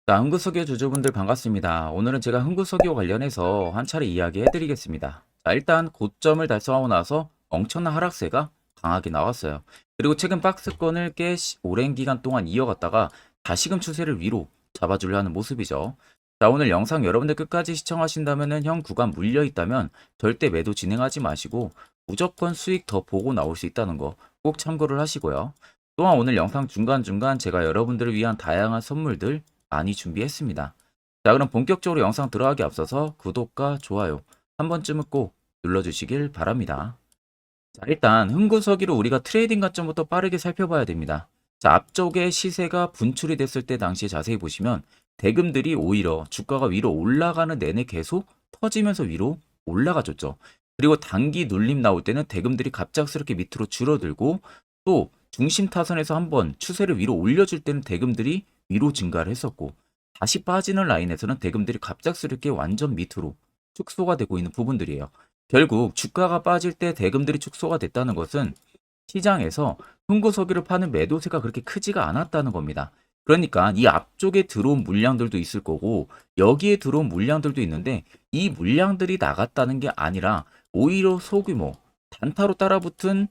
자, 흥구석유 주주분들 반갑습니다. 오늘은 제가 흥구석유 관련해서 한 차례 이야기해 드리겠습니다. 자, 일단 고점을 달성하고 나서 엄청난 하락세가 강하게 나왔어요. 그리고 최근 박스권을 꽤 오랜 기간 동안 이어갔다가 다시금 추세를 위로 잡아주려 하는 모습이죠. 자, 오늘 영상 여러분들 끝까지 시청하신다면은 형 구간 물려 있다면 절대 매도 진행하지 마시고 무조건 수익 더 보고 나올 수 있다는 거 꼭 참고를 하시고요. 또한 오늘 영상 중간중간 제가 여러분들을 위한 다양한 선물들 많이 준비했습니다. 자, 그럼 본격적으로 영상 들어가기 앞서서 구독과 좋아요 한 번쯤은 꼭 눌러주시길 바랍니다. 자, 일단 흥구서기로 우리가 트레이딩 관점부터 빠르게 살펴봐야 됩니다. 자, 앞쪽에 시세가 분출이 됐을 때 당시에 자세히 보시면 대금들이 오히려 주가가 위로 올라가는 내내 계속 터지면서 위로 올라가줬죠. 그리고 단기 눌림 나올 때는 대금들이 갑작스럽게 밑으로 줄어들고 또 중심 타선에서 한번 추세를 위로 올려줄 때는 대금들이 위로 증가를 했었고 다시 빠지는 라인에서는 대금들이 갑작스럽게 완전 밑으로 축소가 되고 있는 부분들이에요. 결국 주가가 빠질 때 대금들이 축소가 됐다는 것은 시장에서 흥구석유를 파는 매도세가 그렇게 크지가 않았다는 겁니다. 그러니까 이 앞쪽에 들어온 물량들도 있을 거고 여기에 들어온 물량들도 있는데 이 물량들이 나갔다는 게 아니라 오히려 소규모 단타로 따라붙은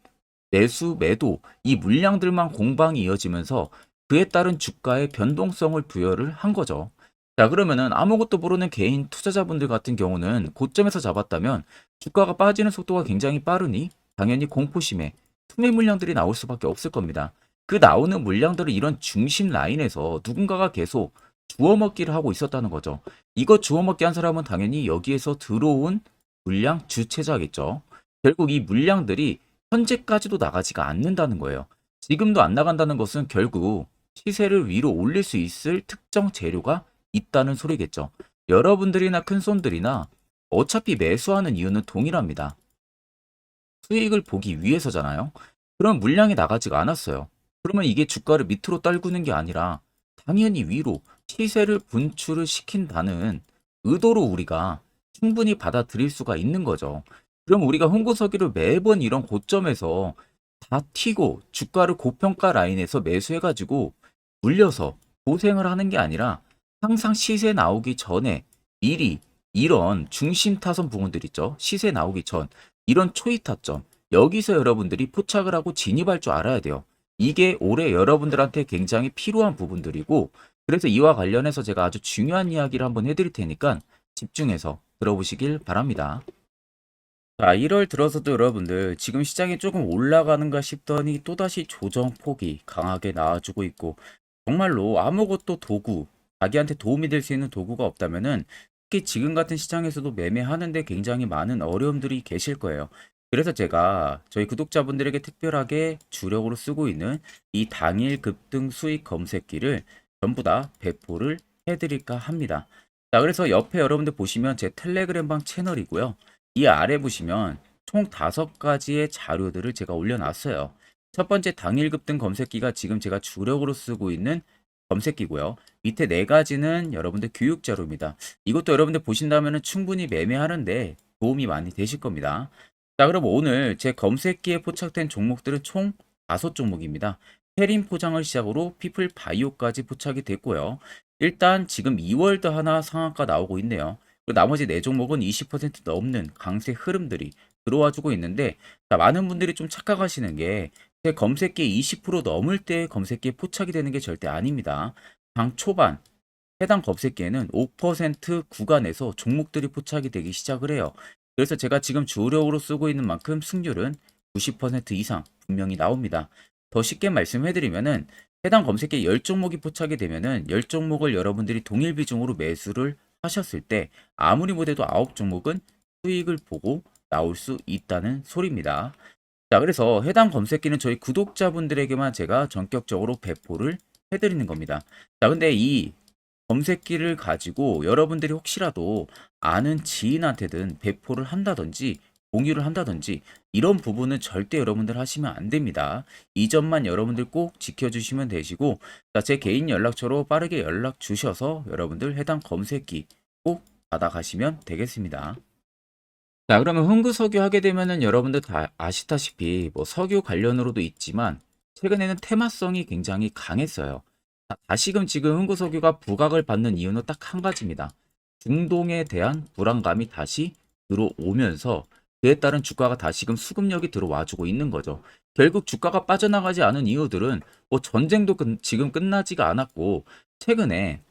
매수, 매도 이 물량들만 공방이 이어지면서 그에 따른 주가의 변동성을 부여를 한 거죠. 자, 그러면은 아무것도 모르는 개인 투자자분들 같은 경우는 고점에서 잡았다면 주가가 빠지는 속도가 굉장히 빠르니 당연히 공포심에 투매 물량들이 나올 수밖에 없을 겁니다. 그 나오는 물량들을 이런 중심 라인에서 누군가가 계속 주워먹기를 하고 있었다는 거죠. 이거 주워먹기 한 사람은 당연히 여기에서 들어온 물량 주체자겠죠. 결국 이 물량들이 현재까지도 나가지가 않는다는 거예요. 지금도 안 나간다는 것은 결국 시세를 위로 올릴 수 있을 특정 재료가 있다는 소리겠죠. 여러분들이나 큰손들이나 어차피 매수하는 이유는 동일합니다. 수익을 보기 위해서잖아요. 그럼 물량이 나가지가 않았어요. 그러면 이게 주가를 밑으로 떨구는 게 아니라 당연히 위로 시세를 분출을 시킨다는 의도로 우리가 충분히 받아들일 수가 있는 거죠. 그럼 우리가 홍보서기를 매번 이런 고점에서 다 튀고 주가를 고평가 라인에서 매수해가지고 물려서 고생을 하는 게 아니라 항상 시세 나오기 전에 미리 이런 중심 타선 부분들 있죠. 시세 나오기 전 이런 초이 타점 여기서 여러분들이 포착을 하고 진입할 줄 알아야 돼요. 이게 올해 여러분들한테 굉장히 필요한 부분들이고 그래서 이와 관련해서 제가 아주 중요한 이야기를 한번 해드릴 테니까 집중해서 들어보시길 바랍니다. 자, 1월 들어서도 여러분들 지금 시장이 조금 올라가는가 싶더니 또다시 조정폭이 강하게 나와주고 있고 정말로 아무것도 도구, 자기한테 도움이 될 수 있는 도구가 없다면은 특히 지금 같은 시장에서도 매매하는데 굉장히 많은 어려움들이 계실 거예요. 그래서 제가 저희 구독자분들에게 특별하게 주력으로 쓰고 있는 이 당일 급등 수익 검색기를 전부 다 배포를 해드릴까 합니다. 자, 그래서 옆에 여러분들 보시면 제 텔레그램방 채널이고요. 이 아래 보시면 총 5가지의 자료들을 제가 올려놨어요. 첫 번째 당일 급등 검색기가 지금 제가 주력으로 쓰고 있는 검색기고요. 밑에 4가지는 여러분들 교육 자료입니다. 이것도 여러분들 보신다면 충분히 매매하는데 도움이 많이 되실 겁니다. 자, 그럼 오늘 제 검색기에 포착된 종목들은 총 5종목입니다. 페린 포장을 시작으로 피플 바이오까지 포착이 됐고요. 일단 지금 2월도 하나 상한가 나오고 있네요. 그리고 나머지 4종목은 20% 넘는 강세 흐름들이 들어와 주고 있는데 자, 많은 분들이 좀 착각하시는 게 제 검색기에 20% 넘을 때 검색기에 포착이 되는 게 절대 아닙니다. 장 초반 해당 검색기에는 5% 구간에서 종목들이 포착이 되기 시작을 해요. 그래서 제가 지금 주력으로 쓰고 있는 만큼 승률은 90% 이상 분명히 나옵니다. 더 쉽게 말씀해드리면은 해당 검색기에 10종목이 포착이 되면은 10종목을 여러분들이 동일 비중으로 매수를 하셨을 때 아무리 못해도 9종목은 수익을 보고 나올 수 있다는 소리입니다. 자, 그래서 해당 검색기는 저희 구독자분들에게만 제가 전격적으로 배포를 해드리는 겁니다. 자, 근데 이 검색기를 가지고 여러분들이 혹시라도 아는 지인한테든 배포를 한다든지 공유를 한다든지 이런 부분은 절대 여러분들 하시면 안 됩니다. 이 점만 여러분들 꼭 지켜주시면 되시고 자, 제 개인 연락처로 빠르게 연락 주셔서 여러분들 해당 검색기 꼭 받아가시면 되겠습니다. 자, 그러면 흥구석유 하게 되면은 여러분들 다 아시다시피 뭐 석유 관련으로도 있지만 최근에는 테마성이 굉장히 강했어요. 다시금 지금 흥구석유가 부각을 받는 이유는 딱 한 가지입니다. 중동에 대한 불안감이 다시 들어오면서 그에 따른 주가가 다시금 수급력이 들어와주고 있는 거죠. 결국 주가가 빠져나가지 않은 이유들은 뭐 전쟁도 지금 끝나지가 않았고 최근에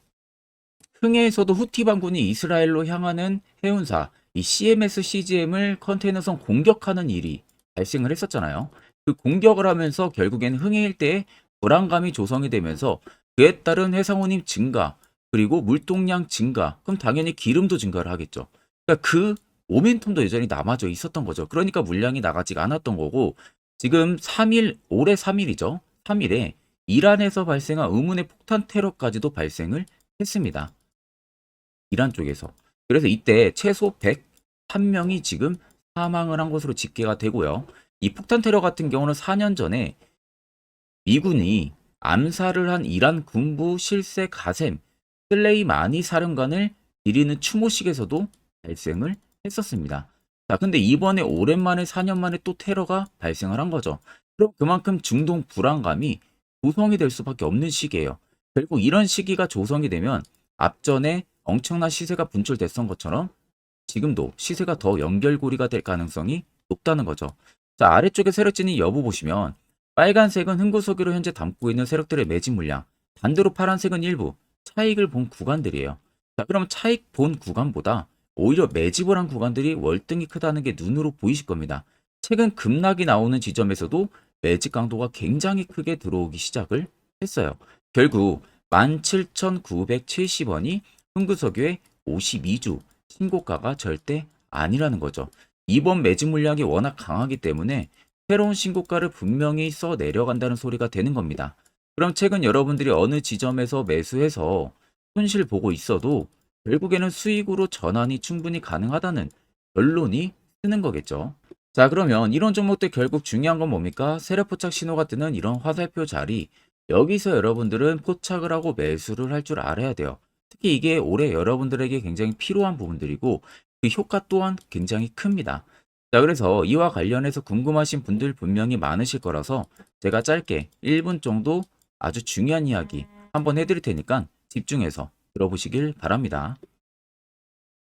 흥해에서도 후티 반군이 이스라엘로 향하는 해운사 이 CMS CGM을 컨테이너선 공격하는 일이 발생을 했었잖아요. 그 공격을 하면서 결국엔 흥해 일대에 불안감이 조성이 되면서 그에 따른 해상운임 증가 그리고 물동량 증가 그럼 당연히 기름도 증가를 하겠죠. 그러니까 그 모멘텀도 여전히 남아져 있었던 거죠. 그러니까 물량이 나가지가 않았던 거고 지금 3일 올해 3일이죠. 3일에 이란에서 발생한 의문의 폭탄 테러까지도 발생을 했습니다. 이란 쪽에서. 그래서 이때 최소 101명이 지금 사망을 한 것으로 집계가 되고요. 이 폭탄 테러 같은 경우는 4년 전에 미군이 암살을 한 이란 군부 실세 가셈 슬레이마니 사령관을 기리는 추모식에서도 발생을 했었습니다. 자, 근데 이번에 오랜만에 4년 만에 또 테러가 발생을 한 거죠. 그럼 그만큼 중동 불안감이 조성이 될 수밖에 없는 시기예요. 결국 이런 시기가 조성이 되면 앞전에 엄청난 시세가 분출됐던 것처럼 지금도 시세가 더 연결고리가 될 가능성이 높다는 거죠. 자, 아래쪽에 세력진이 여부 보시면 빨간색은 흥구석유로 현재 담고 있는 세력들의 매집 물량, 반대로 파란색은 일부 차익을 본 구간들이에요. 자, 그럼 차익 본 구간보다 오히려 매집을 한 구간들이 월등히 크다는 게 눈으로 보이실 겁니다. 최근 급락이 나오는 지점에서도 매집 강도가 굉장히 크게 들어오기 시작을 했어요. 결국 17,970원이 흥구석유의 52주 신고가가 절대 아니라는 거죠. 이번 매집 물량이 워낙 강하기 때문에 새로운 신고가를 분명히 써 내려간다는 소리가 되는 겁니다. 그럼 최근 여러분들이 어느 지점에서 매수해서 손실 보고 있어도 결국에는 수익으로 전환이 충분히 가능하다는 결론이 쓰는 거겠죠. 자, 그러면 이런 종목들 결국 중요한 건 뭡니까? 세력 포착 신호가 뜨는 이런 화살표 자리, 여기서 여러분들은 포착을 하고 매수를 할 줄 알아야 돼요. 특히 이게 올해 여러분들에게 굉장히 필요한 부분들이고 그 효과 또한 굉장히 큽니다. 자, 그래서 이와 관련해서 궁금하신 분들 분명히 많으실 거라서 제가 짧게 1분 정도 아주 중요한 이야기 한번 해드릴 테니까 집중해서 들어보시길 바랍니다.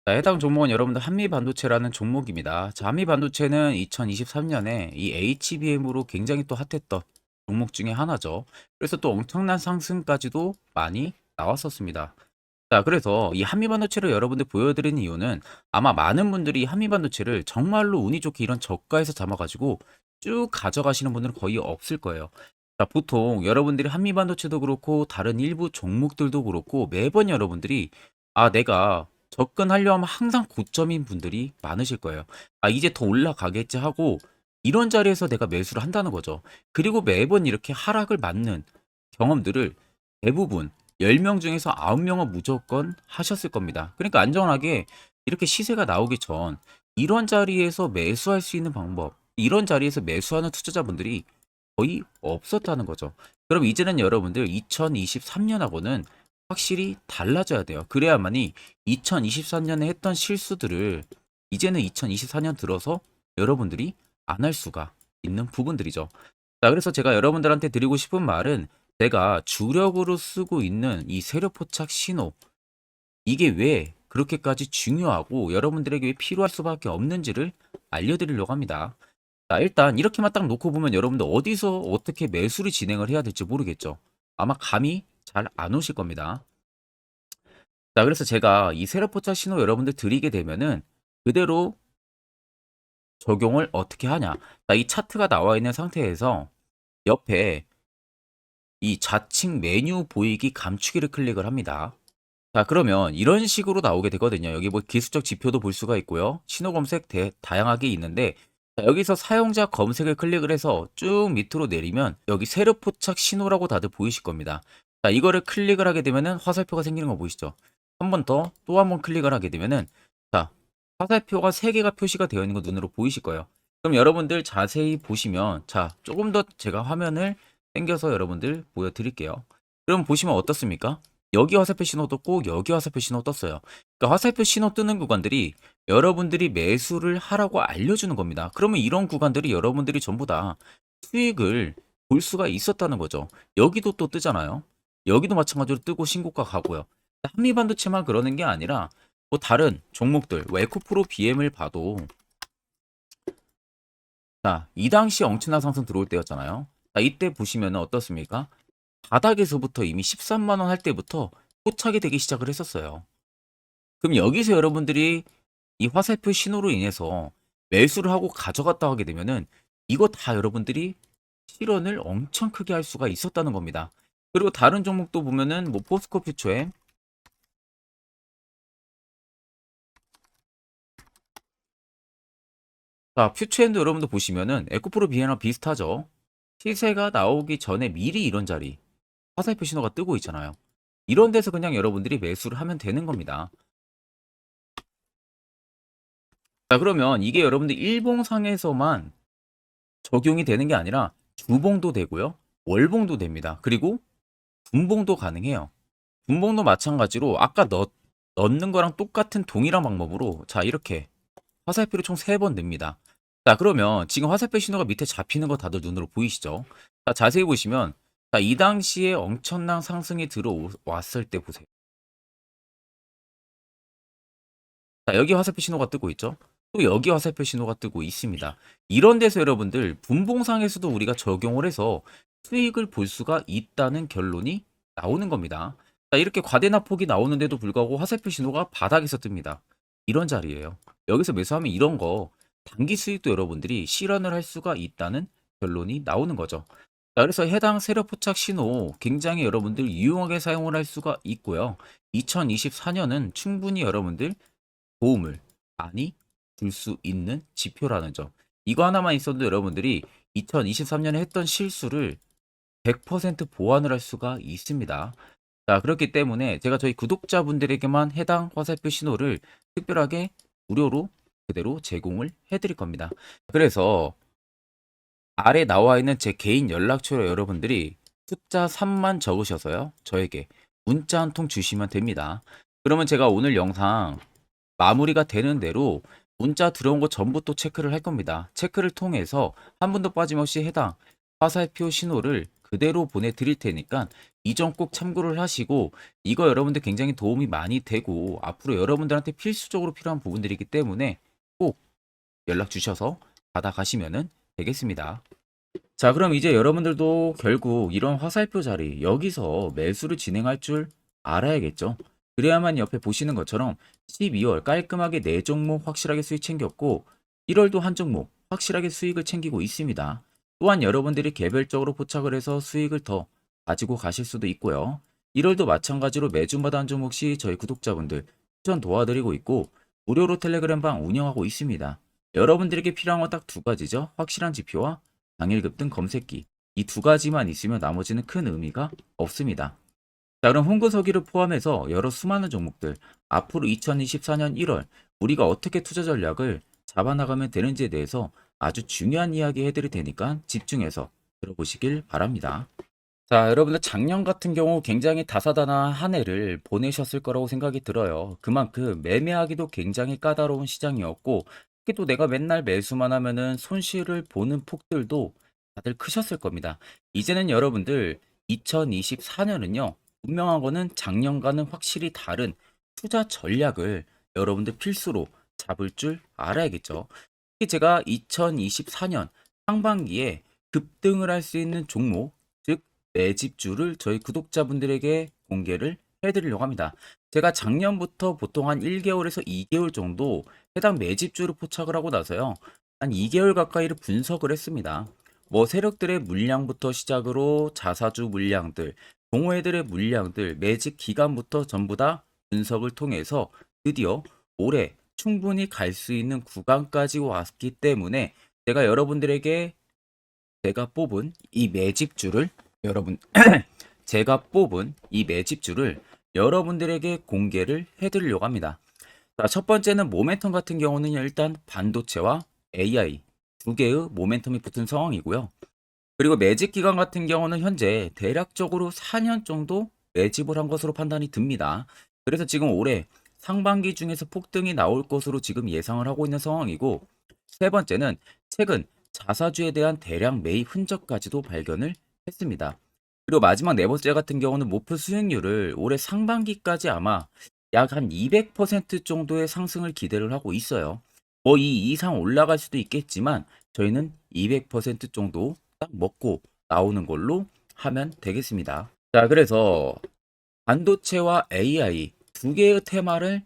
자, 해당 종목은 여러분들 한미반도체라는 종목입니다. 자, 한미반도체는 2023년에 이 HBM으로 굉장히 또 핫했던 종목 중에 하나죠. 그래서 또 엄청난 상승까지도 많이 나왔었습니다. 자, 그래서 이 한미반도체를 여러분들 보여드리는 이유는 아마 많은 분들이 한미반도체를 정말로 운이 좋게 이런 저가에서 잡아가지고 쭉 가져가시는 분들은 거의 없을 거예요. 자, 보통 여러분들이 한미반도체도 그렇고 다른 일부 종목들도 그렇고 매번 여러분들이 내가 접근하려 하면 항상 고점인 분들이 많으실 거예요. 이제 더 올라가겠지 하고 이런 자리에서 내가 매수를 한다는 거죠. 그리고 매번 이렇게 하락을 맞는 경험들을 대부분 10명 중에서 9명은 무조건 하셨을 겁니다. 그러니까 안전하게 이렇게 시세가 나오기 전 이런 자리에서 매수할 수 있는 방법, 이런 자리에서 매수하는 투자자분들이 거의 없었다는 거죠. 그럼 이제는 여러분들 2023년하고는 확실히 달라져야 돼요. 그래야만이 2023년에 했던 실수들을 이제는 2024년 들어서 여러분들이 안 할 수가 있는 부분들이죠. 자, 그래서 제가 여러분들한테 드리고 싶은 말은 제가 주력으로 쓰고 있는 이 세력 포착 신호, 이게 왜 그렇게까지 중요하고 여러분들에게 왜 필요할 수밖에 없는지를 알려드리려고 합니다. 자, 일단 이렇게만 딱 놓고 보면 여러분들 어디서 어떻게 매수를 진행을 해야 될지 모르겠죠. 아마 감이 잘 안 오실 겁니다. 자, 그래서 제가 이 세력 포착 신호 여러분들 드리게 되면은 그대로 적용을 어떻게 하냐. 자, 이 차트가 나와 있는 상태에서 옆에 이 좌측 메뉴 보이기 감추기를 클릭을 합니다. 자, 그러면 이런 식으로 나오게 되거든요. 여기 뭐 기술적 지표도 볼 수가 있고요. 신호 검색 다양하게 있는데 자, 여기서 사용자 검색을 클릭을 해서 쭉 밑으로 내리면 여기 세력 포착 신호라고 다들 보이실 겁니다. 자, 이거를 클릭을 하게 되면은 화살표가 생기는 거 보이시죠? 한 번 더 또 한 번 클릭을 하게 되면은 자, 화살표가 3개가 표시가 되어 있는 거 눈으로 보이실 거예요. 그럼 여러분들 자세히 보시면 자, 조금 더 제가 화면을 당겨서 여러분들 보여드릴게요. 그럼 보시면 어떻습니까? 여기 화살표 신호 떴고 여기 화살표 신호 떴어요. 그러니까 화살표 신호 뜨는 구간들이 여러분들이 매수를 하라고 알려주는 겁니다. 그러면 이런 구간들이 여러분들이 전부 다 수익을 볼 수가 있었다는 거죠. 여기도 또 뜨잖아요. 여기도 마찬가지로 뜨고 신고가 가고요. 한미반도체만 그러는 게 아니라 뭐 다른 종목들, 뭐 에코프로 BM을 봐도 자, 이 당시 엄청난 상승 들어올 때였잖아요. 자, 이때 보시면 어떻습니까? 바닥에서부터 이미 13만 원 할 때부터 포착이 되기 시작을 했었어요. 그럼 여기서 여러분들이 이 화살표 신호로 인해서 매수를 하고 가져갔다 하게 되면은 이거 다 여러분들이 실현을 엄청 크게 할 수가 있었다는 겁니다. 그리고 다른 종목도 보면은 뭐 포스코 퓨처엠, 자, 퓨처엠도 여러분들 보시면은 에코프로 비에나 비슷하죠. 시세가 나오기 전에 미리 이런 자리 화살표 신호가 뜨고 있잖아요. 이런 데서 그냥 여러분들이 매수를 하면 되는 겁니다. 자, 그러면 이게 여러분들 일봉상에서만 적용이 되는 게 아니라 주봉도 되고요. 월봉도 됩니다. 그리고 분봉도 가능해요. 분봉도 마찬가지로 아까 넣는 거랑 똑같은 동일한 방법으로 자, 이렇게 화살표를 총 3번 냅니다. 자, 그러면 지금 화살표 신호가 밑에 잡히는 거 다들 눈으로 보이시죠? 자, 자세히 보시면 자, 이 당시에 엄청난 상승이 들어왔을 때 보세요. 자, 여기 화살표 신호가 뜨고 있죠? 또 여기 화살표 신호가 뜨고 있습니다. 이런 데서 여러분들 분봉상에서도 우리가 적용을 해서 수익을 볼 수가 있다는 결론이 나오는 겁니다. 자, 이렇게 과대납폭이 나오는데도 불구하고 화살표 신호가 바닥에서 뜹니다. 이런 자리예요. 여기서 매수하면 이런 거 단기 수익도 여러분들이 실현을 할 수가 있다는 결론이 나오는 거죠. 자, 그래서 해당 세력 포착 신호 굉장히 여러분들 유용하게 사용을 할 수가 있고요. 2024년은 충분히 여러분들 도움을 많이 줄 수 있는 지표라는 점. 이거 하나만 있어도 여러분들이 2023년에 했던 실수를 100% 보완을 할 수가 있습니다. 자, 그렇기 때문에 제가 저희 구독자분들에게만 해당 화살표 신호를 특별하게 무료로 그대로 제공을 해드릴 겁니다. 그래서 아래 나와 있는 제 개인 연락처로 여러분들이 숫자 3만 적으셔서요. 저에게 문자 한 통 주시면 됩니다. 그러면 제가 오늘 영상 마무리가 되는 대로 문자 들어온 거 전부 또 체크를 할 겁니다. 체크를 통해서 한 분도 빠짐없이 해당 화살표 신호를 그대로 보내드릴 테니까 이 점 꼭 참고를 하시고 이거 여러분들 굉장히 도움이 많이 되고 앞으로 여러분들한테 필수적으로 필요한 부분들이기 때문에 꼭 연락 주셔서 받아가시면 되겠습니다. 자, 그럼 이제 여러분들도 결국 이런 화살표 자리 여기서 매수를 진행할 줄 알아야겠죠. 그래야만 옆에 보시는 것처럼 12월 깔끔하게 4종목 확실하게 수익 챙겼고 1월도 한 종목 확실하게 수익을 챙기고 있습니다. 또한 여러분들이 개별적으로 포착을 해서 수익을 더 가지고 가실 수도 있고요. 1월도 마찬가지로 매주마다 한 종목씩 저희 구독자분들 추천 도와드리고 있고 무료로 텔레그램방 운영하고 있습니다. 여러분들에게 필요한 건 딱 2가지죠. 확실한 지표와 당일 급등 검색기. 이 2가지만 있으면 나머지는 큰 의미가 없습니다. 자, 그럼 홍보서기를 포함해서 여러 수많은 종목들 앞으로 2024년 1월 우리가 어떻게 투자 전략을 잡아나가면 되는지에 대해서 아주 중요한 이야기 해드릴 테니까 집중해서 들어보시길 바랍니다. 자, 여러분들 작년 같은 경우 굉장히 다사다난한 한 해를 보내셨을 거라고 생각이 들어요. 그만큼 매매하기도 굉장히 까다로운 시장이었고 특히 또 내가 맨날 매수만 하면은 손실을 보는 폭들도 다들 크셨을 겁니다. 이제는 여러분들 2024년은요. 분명한 거는 작년과는 확실히 다른 투자 전략을 여러분들 필수로 잡을 줄 알아야겠죠. 특히 제가 2024년 상반기에 급등을 할 수 있는 종목, 즉 매집주를 저희 구독자분들에게 공개를 해드리려고 합니다. 제가 작년부터 보통 한 1개월에서 2개월 정도 해당 매집주를 포착을 하고 나서요. 한 2개월 가까이를 분석을 했습니다. 뭐 세력들의 물량부터 시작으로 자사주 물량들, 동호회들의 물량들, 매집 기간부터 전부 다 분석을 통해서 드디어 올해 충분히 갈 수 있는 구간까지 왔기 때문에 제가 여러분들에게 제가 뽑은 이 매집주를 여러분 제가 뽑은 이 매집주를 여러분들에게 공개를 해드리려고 합니다. 자, 첫 번째는 모멘텀 같은 경우는 일단 반도체와 AI 2개의 모멘텀이 붙은 상황이고요. 그리고 매집 기간 같은 경우는 현재 대략적으로 4년 정도 매집을 한 것으로 판단이 듭니다. 그래서 지금 올해 상반기 중에서 폭등이 나올 것으로 지금 예상을 하고 있는 상황이고, 세 번째는 최근 자사주에 대한 대량 매입 흔적까지도 발견을 했습니다. 그리고 마지막 네 번째 같은 경우는 목표 수익률을 올해 상반기까지 아마 약 한 200% 정도의 상승을 기대를 하고 있어요. 뭐 이 이상 올라갈 수도 있겠지만 저희는 200% 정도 딱 먹고 나오는 걸로 하면 되겠습니다. 자, 그래서 반도체와 AI 두 개의 테마를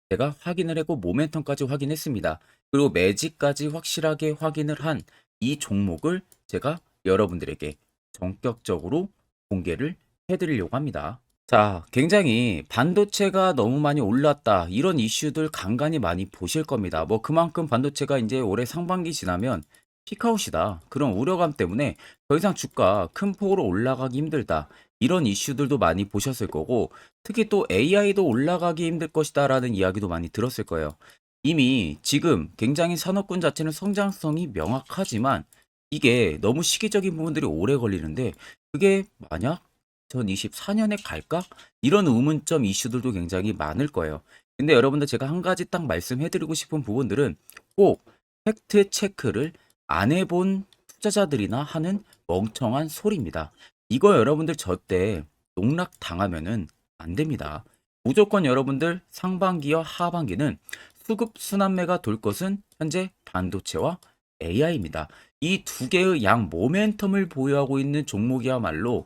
제가 확인을 했고 모멘텀까지 확인했습니다. 그리고 매직까지 확실하게 확인을 한 이 종목을 제가 여러분들에게 전격적으로 공개를 해드리려고 합니다. 자, 굉장히 반도체가 너무 많이 올랐다. 이런 이슈들 간간히 많이 보실 겁니다. 뭐 그만큼 반도체가 이제 올해 상반기 지나면 피크아웃이다. 그런 우려감 때문에 더 이상 주가 큰 폭으로 올라가기 힘들다. 이런 이슈들도 많이 보셨을 거고, 특히 또 AI도 올라가기 힘들 것이다라는 이야기도 많이 들었을 거예요. 이미 지금 굉장히 산업군 자체는 성장성이 명확하지만 이게 너무 시기적인 부분들이 오래 걸리는데 그게 만약 2024년에 갈까? 이런 의문점 이슈들도 굉장히 많을 거예요. 근데 여러분들 제가 한 가지 딱 말씀해드리고 싶은 부분들은 꼭 팩트 체크를 안 해본 투자자들이나 하는 멍청한 소리입니다. 이거 여러분들 절대 농락 당하면은 안 됩니다. 무조건 여러분들 상반기와 하반기는 수급 순환매가 돌 것은 현재 반도체와 AI입니다. 이 두 개의 양 모멘텀을 보유하고 있는 종목이야말로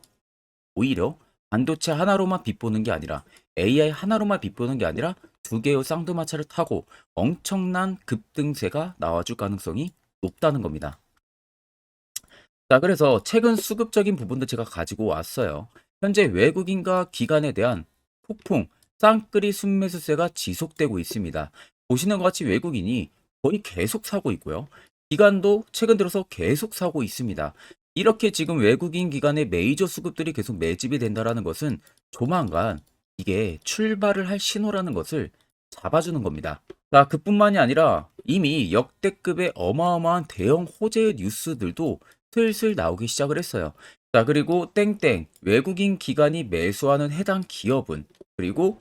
오히려 반도체 하나로만 빗보는 게 아니라 AI 하나로만 빗보는 게 아니라 두 개의 쌍두마차를 타고 엄청난 급등세가 나와줄 가능성이 높다는 겁니다. 자, 그래서 최근 수급적인 부분도 제가 가지고 왔어요. 현재 외국인과 기관에 대한 폭풍, 쌍끌이 순매수세가 지속되고 있습니다. 보시는 것 같이 외국인이 거의 계속 사고 있고요. 기관도 최근 들어서 계속 사고 있습니다. 이렇게 지금 외국인 기관의 메이저 수급들이 계속 매집이 된다는 것은 조만간 이게 출발을 할 신호라는 것을 잡아주는 겁니다. 자, 그뿐만이 아니라 이미 역대급의 어마어마한 대형 호재의 뉴스들도 슬슬 나오기 시작을 했어요. 자, 그리고 땡땡 외국인 기관이 매수하는 해당 기업은 그리고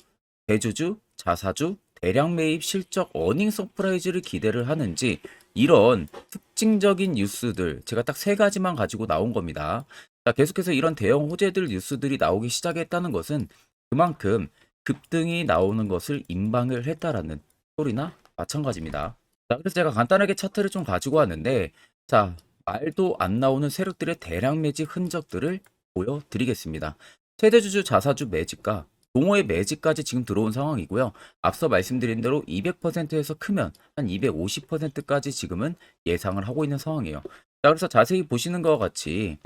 대주주, 자사주, 대량 매입 실적 어닝 서프라이즈를 기대를 하는지 이런 특징적인 뉴스들 제가 딱 세 가지만 가지고 나온 겁니다. 자, 계속해서 이런 대형 호재들 뉴스들이 나오기 시작했다는 것은 그만큼 급등이 나오는 것을 임방을 했다라는 소리나 마찬가지입니다. 자, 그래서 제가 간단하게 차트를 좀 가지고 왔는데 자, 말도 안 나오는 세력들의 대량 매집 흔적들을 보여드리겠습니다. 최대주주 자사주 매집과 동호회 매집까지 지금 들어온 상황이고요. 앞서 말씀드린 대로 200%에서 크면 한 250%까지 지금은 예상을 하고 있는 상황이에요. 자, 그래서 자세히 보시는 것과 같이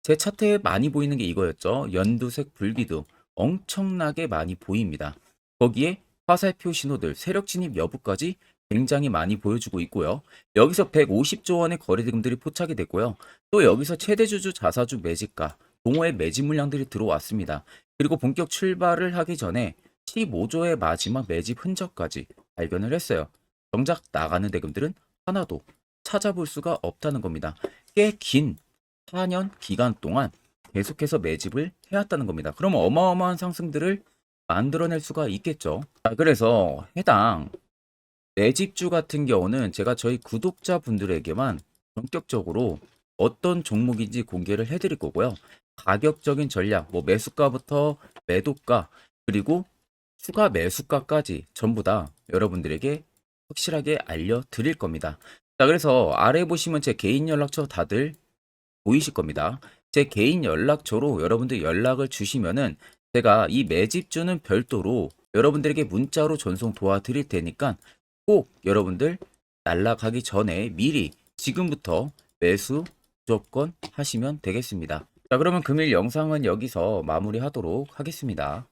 제 차트에 많이 보이는 게 이거였죠. 연두색 불기둥 엄청나게 많이 보입니다. 거기에 화살표 신호들, 세력 진입 여부까지 굉장히 많이 보여주고 있고요. 여기서 150조 원의 거래대금들이 포착이 됐고요. 또 여기서 최대주주 자사주 매집가, 동호회 매집 물량들이 들어왔습니다. 그리고 본격 출발을 하기 전에 15조의 마지막 매집 흔적까지 발견을 했어요. 정작 나가는 대금들은 하나도 찾아볼 수가 없다는 겁니다. 꽤 긴 4년 기간 동안 계속해서 매집을 해왔다는 겁니다. 그러면 어마어마한 상승들을 만들어낼 수가 있겠죠. 자, 그래서 해당 매집주 같은 경우는 제가 저희 구독자분들에게만 본격적으로 어떤 종목인지 공개를 해드릴 거고요. 가격적인 전략, 뭐 매수가부터 매도가, 그리고 추가 매수가까지 전부 다 여러분들에게 확실하게 알려드릴 겁니다. 자, 그래서 아래 보시면 제 개인 연락처 다들 보이실 겁니다. 제 개인 연락처로 여러분들 연락을 주시면은 제가 이 매집주는 별도로 여러분들에게 문자로 전송 도와드릴 테니까 꼭 여러분들 날라가기 전에 미리 지금부터 매수 무조건 하시면 되겠습니다. 자, 그러면 금일 영상은 여기서 마무리하도록 하겠습니다.